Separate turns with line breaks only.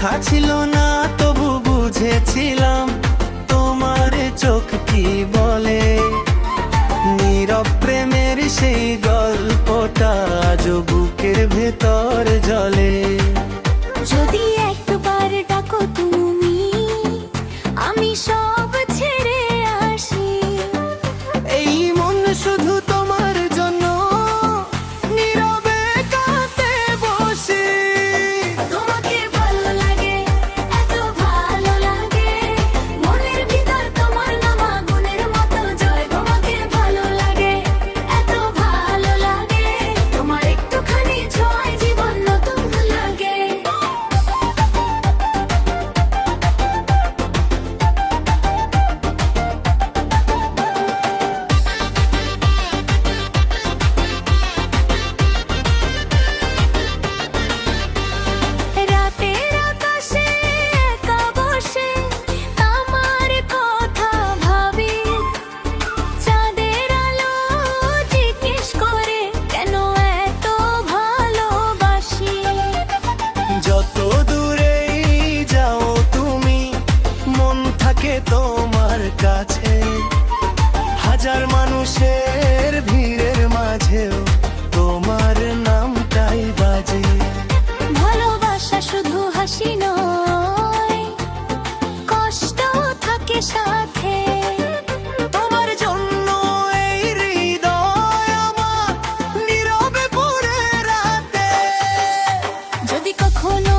কথা ছিল না তবু বুঝেছিলাম তোমার চোখ কি বলে। নীরব প্রেমের সেই গল্পটা আজ বুকের ভেতর জ্বলে।
যদি একবার ডাকো তুমি, আমি সব ছেড়ে আসি।
এই মন শুধু তোমার জন্য নীরবে কাঁদতে বসে।
তোমাকে ভালো লাগে, এত ভালো লাগে, মনের ভিতর তোমার নাম আগুনের মতো জ্বলে। তোমাকে ভালো লাগে, এত ভালো লাগে, তোমার একটুখানি ছোঁয়ায় জীবন নতুন লাগে। রাতের আকাশে একা বসে আমার কথা ভাবি। চাঁদের আলো জিজ্ঞেস করে কেন এত ভালোবাসি।
যত দূরেই যাও তুমি মন থাকে তোমার কাছে। হাজার মানুষের ভিড়ের মাঝেও তোমার নামটাই বাজে।
ভালোবাসা শুধু হাসি নয়, কষ্ট থাকে সাথে।
তোমার জন্য এই হৃদয় আমার নীরবে পড়ে রাতে।
যদি কখনো